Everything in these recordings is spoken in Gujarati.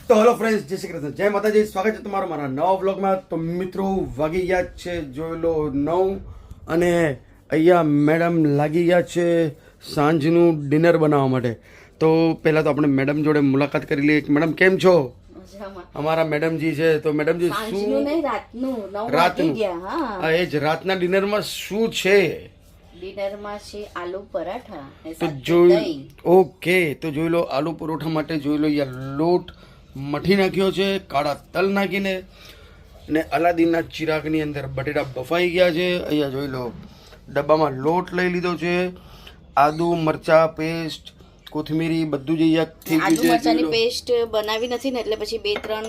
તો હેલો ફ્રેન્ડ્સ, જય શ્રી કૃષ્ણ, જય માતાજી. સ્વાગત છે તમારું મારા નવા વ્લોગમાં. તો મિત્રો વાગી ગયા છે જોઈ લો 9 અને અહીંયા મેડમ લાગી ગયા છે સાંજનું ડિનર બનાવવા માટે. તો પહેલાં તો આપણે મેડમ જોડે મુલાકાત કરી લઈએ. મેડમ કેમ છો? અમારા મેડમજી છે. તો મેડમજી શું રાતનું હા એ જ રાતના ડિનરમાં શું છે? ડિનરમાં છે આલુ પરાઠા તો જોઈ ઓકે તો જોઈ લો આલુ પરોઠા માટે જોઈ લો અહીંયા લોટ મઠી નાખ્યો છે, કાળા તલ નાખીને, ને અલાદીનના ચિરાગની અંદર બટેટા બફાઈ ગયા છે. અહીંયા જોઈ લો ડબ્બામાં લોટ લઈ લીધો છે, આદુ મરચા પેસ્ટ, કોથમીરી બધું જ અહીંયા થઈ આદુ ગયું છે. મરચાની પેસ્ટ બનાવી નથી ને એટલે પછી 2-3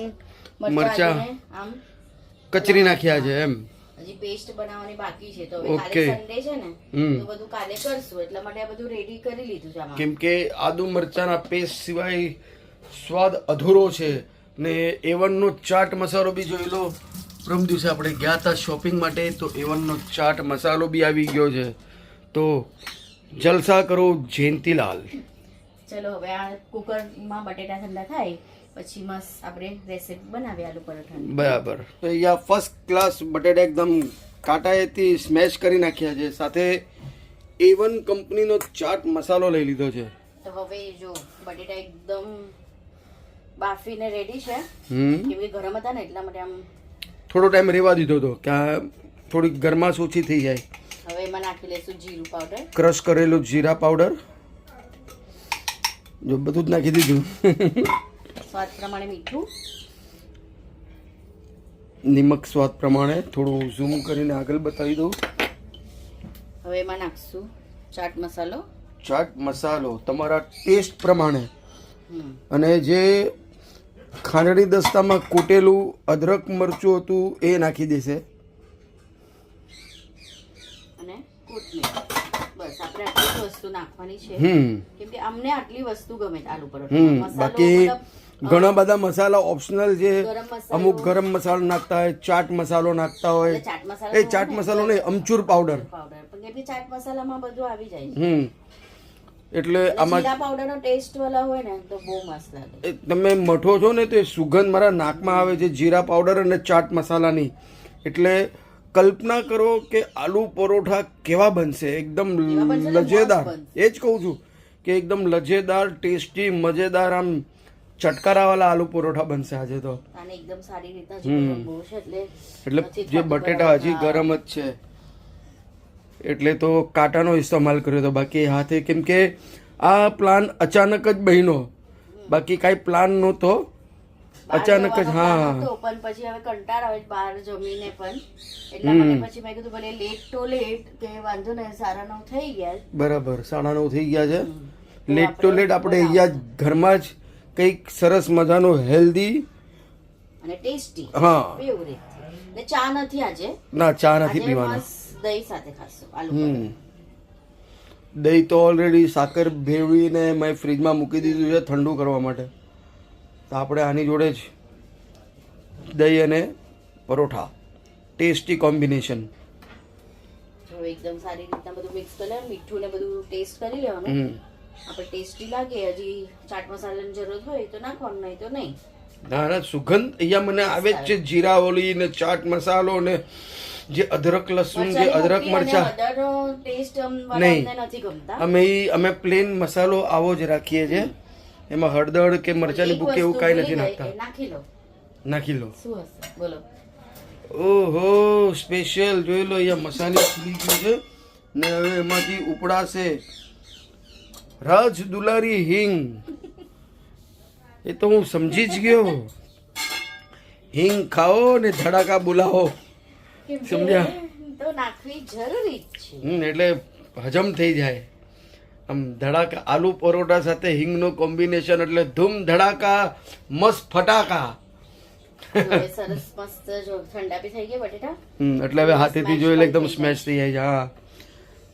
મરચા આમ કચરી નાખ્યા છે એમ. હજી પેસ્ટ બનાવવાની બાકી છે. તો હવે કાલે સન્ડે છે ને તો બધું કાલે કરશું એટલા માટે આ બધું રેડી કરી લીધું છે આમાં. કેમ કે આદુ મરચાના પેસ્ટ સિવાય સ્વાદ અધૂરો છે. ને એવનનો ચાટ મસાલો બી જોઈ લો. પ્રથમ દિવસે આપણે ગયા હતા શોપિંગ માટે તો એવનનો ચાટ મસાલો બી આવી ગયો છે. તો જલસા કરો જયંતીલાલ. ચલો હવે આ કુકરમાં બટેટા ઠંડા થાય પછી મસ્ત આપણે રેસીપી બનાવીએ આલુ પરોઠાની. બરાબર. તો અહીંયા ફર્સ્ટ ક્લાસ બટેટા એકદમ કાંટાએથી સ્મેશ કરી નાખ્યા છે. સાથે એવન કંપનીનો ચાટ મસાલો લઈ લીધો છે. તો હવે જો બટેટા એકદમ બાફીને રેડી છે. કેમ કે ગરમ હતા ને એટલા માટે આમ થોડો ટાઈમ રેવા દીધો હતો કે થોડી ગરમાશ ઓછી થઈ જાય. હવે એમાં નાખી લઈશું જીરું પાવડર, ક્રશ કરેલું જીરા પાવડર, જો બધું જ નાખી દીધું. સ્વાદ પ્રમાણે મીઠું, નિમક સ્વાદ પ્રમાણે. થોડું ઝૂમ કરીને આગળ બતાવી દઉં. હવે એમાં નાખશું ચાટ મસાલો, ચાટ મસાલો તમારા ટેસ્ટ પ્રમાણે. અને જે ખાંડણી દસ્તામાં કૂટેલું અદરક મરચું હતું એ નાખી દેશે. અને કોથમીર. બસ આપણે આટલી જ વસ્તુ નાખવાની છે. કેમ કે અમને આટલી વસ્તુ ગમે આલુ પરોઠા. બાકી ઘણા બધા મસાલા ઓપ્શનલ છે. અમુક ગરમ મસાલો નાખતા હોય, ચાટ મસાલો નાખતા હોય. એ ચાટ મસાલો નહીં, અમચૂર પાવડર. પણ કેમ કે ચાટ મસાલામાં બધું આવી જાય. એટલે આમાં જીરા પાવડરનો ટેસ્ટ વાળા હોય ને તો બહુ મસ્ત લાગે. તમે મઠો છો ને તો સુગંધ મારા નાકમાં આવે છે જીરા પાવડર અને ચાટ મસાલાની. એટલે કલ્પના કરો કે આલુ પરોઠા કેવા બનશે. એકદમ લજેદાર. એ જ કહું છું કે એકદમ લજેદાર, ટેસ્ટી, મજેદાર, આમ ચટકારાવાળા આલુ પરોઠા બનશે આજે તો. અને એકદમ સારી રીતના ગરમ બહુ છે એટલે જે બટેટા હજી ગરમ જ છે એટલે તો કાંટાનો ઇસ્તેમાલ કર્યો હતો. બાકી હાથે, કેમ કે આ પ્લાન અચાનક જ બન્યો. બાકી કાંઈ પ્લાન નહોતો, અચાનક જ. હા પણ પછી હવે કંટાળ આવે બહાર જમીને પણ એટલા માટે પછી મેં કીધું ભલે લેટ તો લેટ કે વાંધો નહીં, 9:30 થઈ ગયા. બરાબર, 9:30 થઈ ગયા છે. લેટ તો લેટ આપણે અહીંયા જ ઘરમાં જ કંઈક સરસ મજાનો હેલ્ધી અને ટેસ્ટી હા ફેવરેટ. ને ચા નથી આજે. ના, ચા નથી પીવાનો. દહીં સાથે ખાશું આલુ પરોઠા. દહીં તો ઓલરેડી સાકર ભેળવીને મેં ફ્રીજમાં મૂકી દીધું છે ઠંડુ કરવા માટે. તો આપણે આની જોડે જ દહીં અને પરોઠા, ટેસ્ટી કોમ્બિનેશન. જો એકદમ સારી રીતના બધું મિક્સ કરી લેવાનું, મીઠું ને બધું ટેસ્ટ કરી લેવાનું. આપણે ટેસ્ટી લાગે, હજી ચાટ મસાલાની જરૂરત હોય તો નાખવાનું, નહીં તો નહીં. ના ના, સુગંધ અહીંયા મને આવે જ છે જીરા ઓલી ને ચાટ મસાલો ને જે અદરક લસણ, જે અદરક મરચા નહીં. અમે પ્લેન મસાલો આવો જ રાખીએ છીએ. એમાં હળદર કે મરચાની ભૂકી એવું કાંઈ નથી નાખતા. નાખી લો. શું હશે બોલો? ઓહો, સ્પેશિયલ જોઈ લો અહીંયા મસાલી ખુલી ગયું છે ને હવે એમાંથી ઉપડાશે રાજ દુલારી હિંગ. એ તો હું સમજી જ ગયો. હિંગ ખાઓ ને ધડાકા બોલાવો. સમજ્યા? તો નાખવી જરૂરી છે. એટલે હજમ થઈ જાય. આમ ધડાકા આલુ પરોઠા સાથે હિંગનો કોમ્બિનેશન એટલે ધૂમ ધડાકા મસ્ત ફટાકા. સરસ મસ્ત જો ઠંડા બી થઈ ગયા બટેટા. એટલે હવે હાથેથી જોઈ એકદમ સ્મેશ થઈ જાય છે. હા,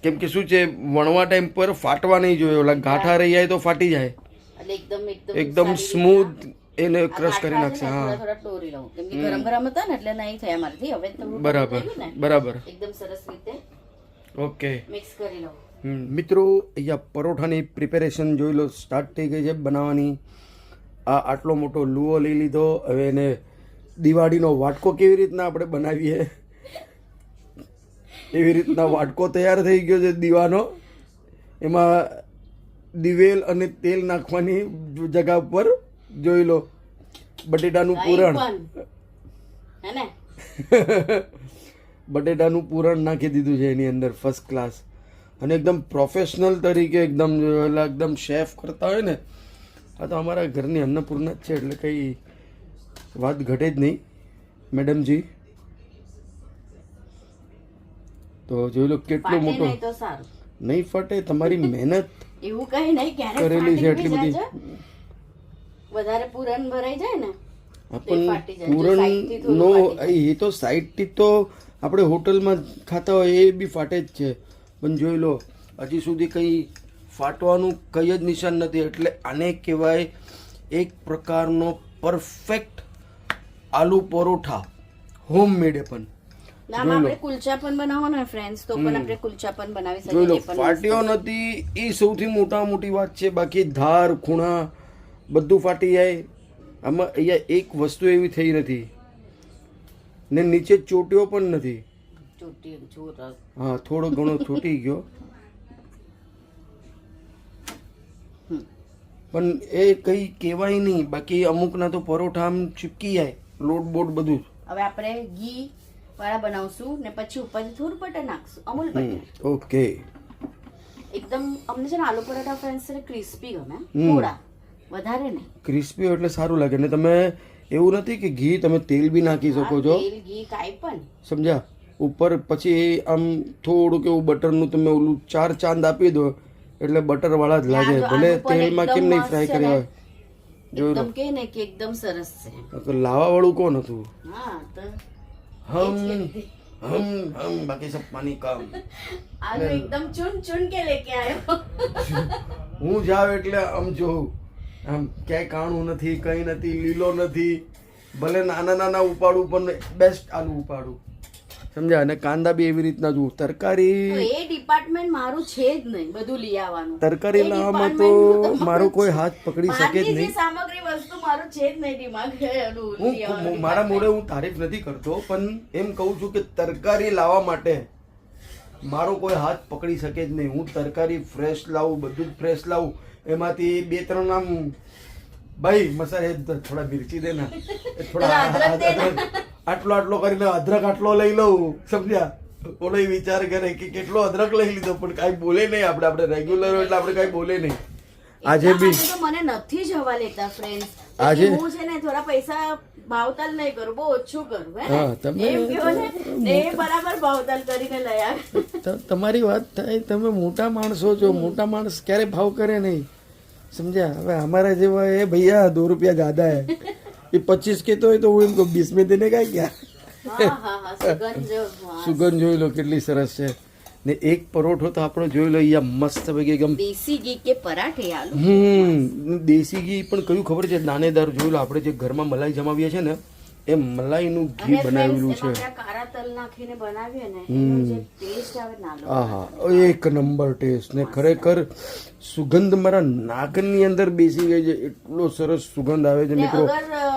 કેમ કે શું છે, વણવા ટાઈમ પર ફાટવા નહીં જોઈએ. ઓલા ગાંઠા રહી જાય તો ફાટી જાય. એકદમ સ્મૂથ એને ક્રશ કરી નાખશે. હા, થોડા ટોરી લઉં કેમ કે ગરમ ગરમ હતા ને એટલે નહીં થયા મારાથી. હવે તો બરાબર બરાબર એકદમ સરસ રીતે ઓકે મિક્સ કરી લઉં. મિત્રો અહીંયા પરોઠાની પ્રિપેરેશન જોઈ લો સ્ટાર્ટ થઈ ગઈ છે બનાવવાની. આ આટલો મોટો લુઓ લઈ લીધો. હવે એને દિવાળીનો વાટકો કેવી રીતના આપણે બનાવીએ એવી રીતના વાટકો તૈયાર થઈ ગયો છે દીવાનો. એમાં દિવેલ અને તેલ નાખવાની જગા પર જોઈ લો બટેટાનું પૂરણ હે ને બટેટાનું પૂરણ નાખી દીધું છે એની અંદર ફર્સ્ટ ક્લાસ. અને એકદમ પ્રોફેશનલ તરીકે એકદમ શેફ કરતા હોય ને. આ તો અમારા ઘરની અન્નપૂર્ણા જ છે એટલે કંઈ વાત ઘટે જ નહીં મેડમજી. તો જોઈ લો કેટલું મોટું. તો સારું નહીં ફાટે, તમારી મહેનત એવું કઈ નહીં ક્યારે કરેલી છે એટલી બધી. વધારે પૂરણ ભરાઈ જાય ને પૂરણ નો એ તો સાઈડથી તો આપણે હોટલમાં ખાતા હોય એ બી ફાટે જ છે. પણ જોઈ લો હજી સુધી કંઈ ફાટવાનું કંઈ જ નિશાન નથી. એટલે આને કહેવાય એક પ્રકારનો પરફેક્ટ આલુ પરોઠા હોમમેડ. પણ આપણે કુલચા પણ બનાવો ને ફ્રેન્ડ્સ તો પણ આપણે કુલચા પણ બનાવી શકીએ. જોઈ લો ફાટ્યો નથી એ સૌથી મોટી વાત છે. બાકી ધાર ખૂણા બધું ફાટી જાય. આમાં અહીંયા એક વસ્તુ એવી થઈ નથી ને નીચે ચોટ્યો પણ નથી. હા થોડો ઘણો ચોટી ગયો પણ એ કઈ કહેવાય નહીં. બાકી અમુકના તો પરોઠા આમ ચીપકી જાય લોટ બોટ બધું. હવે આપણે ઘી વાળા બનાવશું ને પછી ઉપરથી થોડું બટર નાખશું અમૂલ બટર. ઓકે એકદમ અમને છે ને આલુ પરોઠા ફ્રેન્ડ્સ છે ક્રિસ્પી ગમે થોડા વધારે નહીં. ક્રિસ્પી એટલે સારું લાગે ને. તમે એવું નથી કે ઘી તમે તેલ બી નાખી શકો છો તેલ ઘી કાંઈ પણ સમજ્યા ઉપર. પછી આમ થોડું કેવું બટરનું તમે ઓલું 4 ચાંદ આપી દો એટલે બટર વાળા જ લાગે. ભલે તેલમાં કેમ નહીં ફ્રાય કર્યા હોય. એકદમ કે ને કે એકદમ સરસ છે. લાવા વાળું કોણ હતું? હા તો હમ બાકી સબ પાણી કામ. આલુ એકદમ ચૂન ચૂન કે લેકે આયો. હું જાવ એટલે આમ જોઉં આમ ક્યાંય કાણું નથી, કઈ નથી, લીલો નથી. ભલે નાના ઉપાડું પણ બેસ્ટ આલુ ઉપાડું સમજ્યા. અને કાંદા બી એવી રીતના જુઓ. તરકારી એ ડિપાર્ટમેન્ટ મારું છે જ નહીં. બધું લઈ આવવાનું. તરકારી લાવવામાં તો મારો કોઈ હાથ પકડી શકે જ નહીં. સામગ્રી વસ્તુ મારું છે જ નહીં દિમાગ. હું મારા મોઢે હું તારીફ નથી કરતો પણ એમ કહું છું કે તરકારી લાવવા માટે મારો કોઈ હાથ પકડી શકે જ નહીં. હું તરકારી ફ્રેશ લાવું, બધું જ ફ્રેશ લાવું. એમાંથી 2-3 આમ ભાઈ મસાલા થોડા મિર્ચી દે ને, થોડા આટલો કરીને અદરક આટલો લઈ લઉં સમજ્યા. ઓલો વિચાર કરે કે કેટલો અદરક લઈ લીધો પણ કાંઈ બોલે નહીં. આપણે રેગ્યુલર એટલે આપણે કાંઈ બોલે નહીં. આજે બી મને નથી જવા લેતા ફ્રેન્ડ્સ. આજે હું છે ને થોડા પૈસા ભાવતાલ નહીં કરું, બહુ ઓછું કરું. હા તમે એમ કહો ને એ બરાબર ભાવતાલ કરીને લઈ આવે. તમારી વાત થાય. તમે મોટા માણસો છો. મોટા માણસ ક્યારે ભાવ કરે નહીં સમજ્યા. હવે અમારા જેવા એ ભૈયા 2 રૂપિયા જ્યાદા હે. એ 25 કહેતો હોય તો હું એમ કહું 20 में देने का क्या. સુગંધ જોઈ લો કેટલી સરસ છે. ને એક પરોઠો તો આપણો જોઈ લો અહીંયા મસ્ત એકદમ દેશી ઘી કે પરાઠે આલુ. દેશી ઘી પણ કયું ખબર છે? દાણેદાર જોઈ લો. આપણે જે ઘરમાં મલાઈ જમાવીએ છે ને એ મલાઈનું ઘી બનાવેલું છે. કાળા તલ નાખીને બનાવીએ ને એનો જે ટેસ્ટ આવે નાલો. આહા એક નંબર ટેસ્ટ. ને ખરેખર સુગંધ મારા નાકની અંદર બેસી ગઈ છે. એટલો સરસ સુગંધ આવે છે મિત્રો.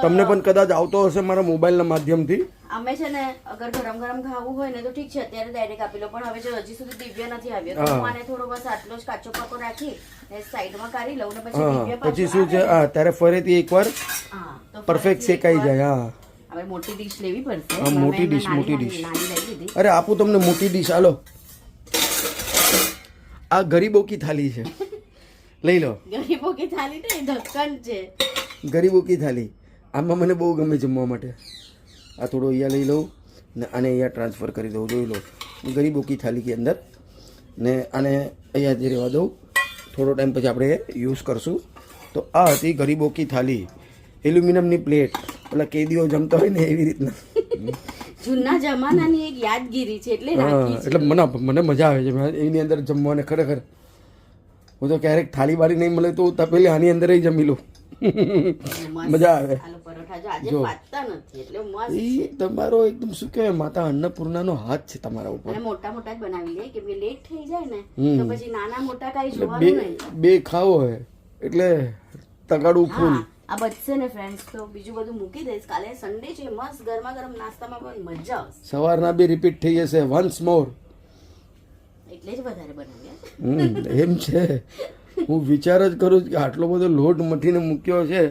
તમને પણ કદાચ આવતો હશે મારા મોબાઈલના માધ્યમથી. અમે છે ને અગર ગરમ ગરમ ખાવું હોય ને તો ઠીક છે અત્યારે ડાયરેક્ટ આપી લો. પણ હવે જો હજી સુધી દિવ્ય નથી આવ્યો તો મને થોડો બસ આટલો જ કાચો પાકો રાખી સાઈડમાં કાઢી લઉં ને પછી દિવ્ય પછી શું છે ત્યારે ફરીથી એકવાર પરફેક્ટ શેકાઈ જાય. હા હવે મોટી ડીશ લેવી પડશે. હા મોટી ડીશ. અરે આપું તમને મોટી ડીશ. હાલો આ ગરીબો કી થાળી છે, લઈ લો. ગરીબો કી થાળી ને ઢક્કન છે. ગરીબો કી થાળી આમાં મને બહુ ગમે જમવા માટે. આ થોડો અહીંયા લઈ લઉં ને આને અહીંયા ટ્રાન્સફર કરી દઉં. જોઈ લો ગરીબો કી થાળી કે અંદર. ને આને અહીંયા જ રહેવા દઉં. થોડો ટાઈમ પછી આપણે યુઝ કરશું. તો આ હતી ગરીબો કી થાળી. એલ્યુમિનિયમની પ્લેટ. પેલા કેદીઓ જમતા હોય ને એવી રીતના જૂના જમાનાની એક યાદગીરી છે એટલે રાખી છે. એટલે મને મજા આવે છે એની અંદર જમવાને. ખરેખર હું તો ક્યારેક થાળી બાળી નહીં મળે તો તપેલી આની અંદર જમી લઉં. મજા આવે. જો તમારો એકદમ શું કહેવાય માતા અન્નપૂર્ણાનો હાથ છે તમારા ઉપર. મોટા મોટા જ બનાવી લે કે લેટ થઈ જાય ને તો પછી નાના મોટા કઈ જોવાનું નહીં. બે ખાવો હોય એટલે તગાડું ફૂલ આ બચશે ને ફ્રેન્ડ્સ તો બીજું બધું મૂકી દઈશ. કાલે સન્ડે છે, મસ્ત ગરમા ગરમ નાસ્તામાં પણ મજા આવશે. સવારના બી રિપીટ થઈ જશે વન્સ મોર. એટલે જ વધારે બનાવ્યા. એમ છે. હું વિચાર જ કરું છું કે આટલો બધો લોટ મઠીને મૂક્યો છે.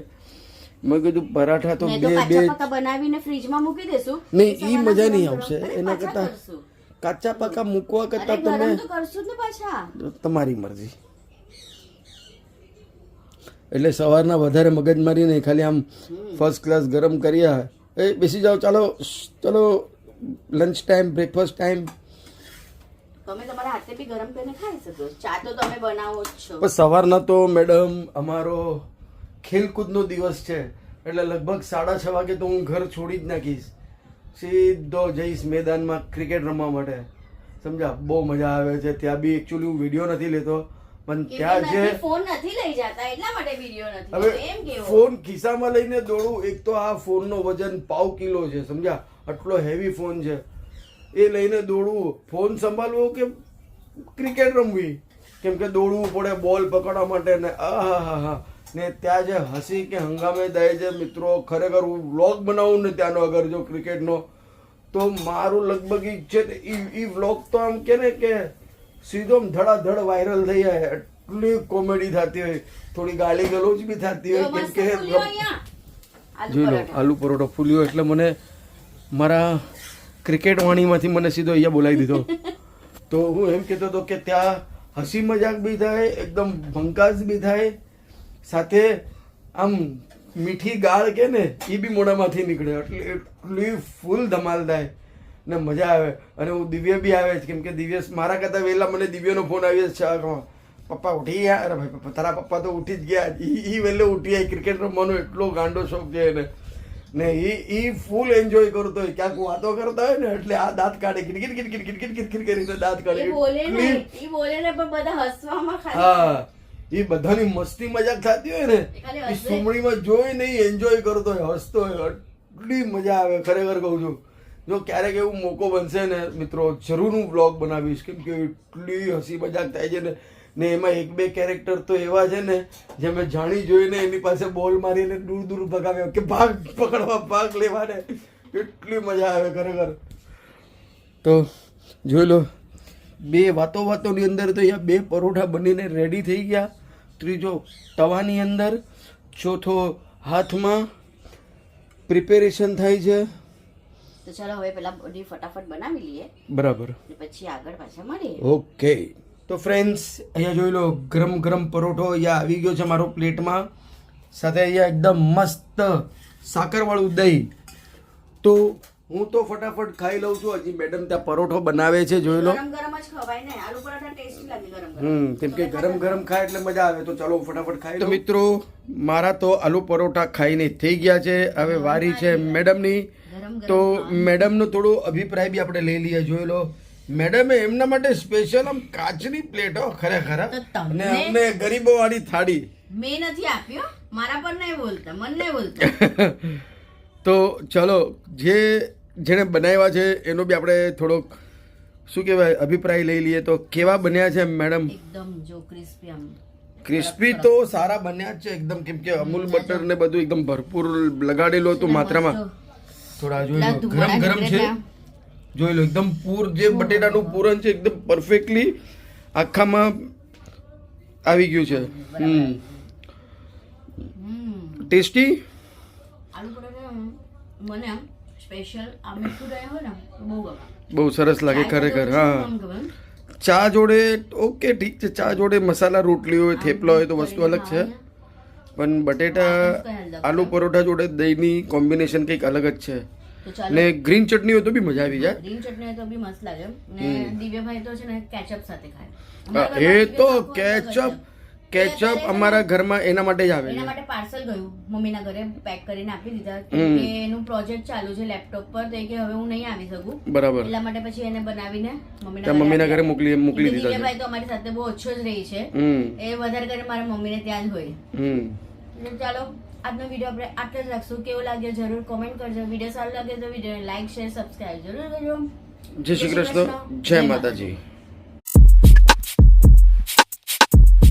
મેં કીધું પરાઠા તો નહીં બે તો બે કાચા પાકા બનાવીને ફ્રીજમાં મૂકી દેશું. નહીં ઈ મજા નહીં આવશે. અરે એના પાછા કરતા કરશું. કાચા પાકા મૂકવા અરે કરતા તમે ગરમ તો કરશું જ ને પાછા. તમારી મરજી. એટલે સવારના વધારે મગજમારી નહીં, ખાલી આમ ફર્સ્ટ ક્લાસ ગરમ કર્યા. એ બેસી જાઓ, ચાલો ચલો લંચ ટાઈમ, બ્રેકફાસ્ટ ટાઈમ. તમે તમારા હાથે બી ગરમ કરીને ખાઈ શકો. ચા તો તમે બનાવો જ છો. પણ સવારના તો મેડમ અમારો ખેલકૂદનો દિવસ છે, એટલે લગભગ 6:30 વાગે તો હું ઘર છોડી જ નાખીશ. સીધો જઈશ મેદાનમાં ક્રિકેટ રમવા માટે. સમજા, બહુ મજા આવે છે ત્યાં બી. એકચ્યુઅલી હું વિડીયો નથી લેતો, પણ ત્યાં જે ફોન નથી લઈ જતા એટલા માટે વિડિયો નથી. હવે એમ કેવો ફોન ખિસ્સામાં લઈને દોડું. એક તો આ ફોનનો વજન 5 કિલો છે, સમજ્યા? આટલો હેવી ફોન છે, એ લઈને દોડવું. ફોન સંભાળવો કે ક્રિકેટ રમવી, કેમ કે દોડવું પડે બોલ પકડવા માટે. ને આહાહા, ને ત્યાં જે હસી કે હંગામે થાય છે મિત્રો, ખરેખર હું વ્લોગ બનાવું ને ત્યાંનો અગર જો ક્રિકેટનો, તો મારું લગભગ ઈ છે ઈ વ્લોગ તો આમ કે ને કે સીધો આમ ધડાધડ વાયરલ થઈ જાય. એટલી કોમેડી થતી હોય, થોડી ગાળી ગલોચ બી થતી હોય. કેમ કે જોઈ લો, આલુ પરોઠો ફૂલ્યો એટલે મને મારા ક્રિકેટ વાણીમાંથી મને સીધો અહીંયા બોલાવી દીધો. તો હું એમ કહેતો હતો કે ત્યાં હસી મજાક બી થાય, એકદમ ભંકાસ બી થાય, સાથે આમ મીઠી ગાળ કે ને એ બી મોઢામાંથી નીકળે. એટલી ફૂલ ધમાલ થાય ને મજા આવે. અને હું દિવ્ય બી આવે છે, કેમ કે દિવ્ય મારા કરતાં વહેલા મને દિવ્યનો ફોન આવ્યો છે. પપ્પા ઉઠી ગયા? અરે ભાઈ પપ્પા, તારા પપ્પા તો ઉઠી જ ગયા. એ વહેલે ઉઠી જાય. ક્રિકેટ રમવાનો એટલો ગાંડો શોખ છે એને. ને એ ફૂલ એન્જોય કરતો હોય. ક્યાંક વાતો કરતા હોય ને એટલે આ દાંત કાઢે, કિટકિટ કિટકિટ કિટકિટ કિટકિટ કરીને દાંત કાઢે. એ બોલે ને પણ બધા હસવામાં ખાલી. હા, એ બધાની મસ્તી મજાક થતી હોય ને, એ સુમણીમાં જોઈને એન્જોય કરતો હોય, હસતો હોય. એટલી મજા આવે, ખરેખર કહું છું. જો ક્યારેક એવું મોકો બનશે ને મિત્રો, જરૂર હું વ્લોગ બનાવીશ, કેમ કે એટલી હસી મજાક થાય છે ને એમાં 1-2 કેરેક્ટર તો એવા છે ને જે મેં જાણી જોઈને એની પાસે બોલ મારીને દૂર દૂર ભગાવ્યો કે ભાગ પકડવા, ભાગ લેવાને. એટલી મજા આવે ખરેખર. તો જોઈ લો, 2 વાતોની અંદર તો અહીંયા 2 પરોઠા બનીને રેડી થઈ ગયા. ત્રીજો તવાની અંદર, ચોથો હાથમાં પ્રિપેરેશન થાય છે. તો ચાલો હવે પેલા બધી ફટાફટ બનાવી લઈએ, બરાબર, પછી આગળ પાછા મળીએ. ઓકે. તો ફ્રેન્ડ્સ, અહીંયા જોઈ લો, ગરમ ગરમ પરોઠો અહીંયા આવી ગયો છે મારો પ્લેટમાં. સાથે અહીંયા એકદમ મસ્ત સાકરવાળું દહીં. તો હું તો ફટાફટ ખાઈ લઉં છું. હજી મેડમ ત્યાં પરોઠો બનાવે છે, જોઈ લો. ગરમ ગરમ જ ખવાય ને, આલુ પરાઠા ટેસ્ટી લાગે ગરમ ગરમ. કેમ કે ગરમ ગરમ ખાય એટલે મજા આવે. તો ચાલો ફટાફટ ખાઈ. તો મિત્રો, મારા તો આલુ પરોઠા ખાઈને થઈ ગયા છે. હવે વારી છે મેડમની. તો મેડમનો થોડો અભિપ્રાય બી આપણે લઈ લઈએ. જોઈ લો, મેડમે એમના માટે સ્પેશિયલ આમ કાચની પ્લેટો ખરેખર, અને અમને ગરીબો વાળી થાળી. મેં નથી આપ્યો, મારા પર નહીં બોલતા, મન નહીં બોલતા. તો ચલો, જેણે બનાવ્યા છે એનો બી આપણે થોડોક શું કહેવાય અભિપ્રાય લઈ લઈએ. તો કેવા બન્યા છે મેડમ? એકદમ જો ક્રિસ્પી, આમ ક્રિસ્પી તો સારા બન્યા જ છે એકદમ, કેમ કે અમૂલ બટર ને બધું એકદમ ભરપૂર લગાડેલું હતું માત્રામાં. થોડા જોઈ લો, ગરમ ગરમ છે. જોઈ લો, એકદમ પૂર જે બટેટાનું પૂરણ છે એકદમ પરફેક્ટલી આખામાં આવી ગયું છે. ટેસ્ટી. આલુ પરોઠા મને સ્પેશિયલ આ મીઠું રહે હોય ને બહુ ગમે, બહુ સરસ લાગે ખરેખર. હા, ચા જોડે ઓકે, ઠીક છે. ચા જોડે મસાલા રોટલી હોય, થેપલા હોય તો વસ્તુ અલગ છે, પણ બટેટા આલુ પરોઠા જોડે દહીંની કોમ્બિનેશન કંઈક અલગ જ છે. ને ગ્રીન ચટણી હોય તો બી મજા આવી જાય. ગ્રીન ચટણી હોય તો બી મસ્ત લાગે. ને દિવ્યભાઈ તો છે ને કેચઅપ સાથે ખાય. એ તો કેચઅપ અમારા ઘરમાં એના માટે જ આવે છે. એના માટે પાર્સલ ગયું મમ્મીના ઘરે, પેક કરીને આપી દીધા. કે એનું પ્રોજેક્ટ ચાલુ છે લેપટોપ પર, તો કે હવે હું નહીં આવી શકું. બરાબર. એટલા માટે પછી એને બનાવીને મમ્મીના ઘરે મોકલી દીધા. દિવ્યભાઈ તો અમારી સાથે બહુ ઓછો જ રહી છે, એ વધારે કરીને મારા મમ્મીને ત્યાં જ હોય. ચાલો, આજનો વિડીયો આપણે આટલો જ રાખશું. કેવો લાગ્યો જરૂર કોમેન્ટ કરજો. વિડીયો સારો લાગે તો વિડીયોને લાઈક, શેર, સબસ્ક્રાઇબ જરૂર કરજો. જય શ્રી કૃષ્ણ, જય માતાજી.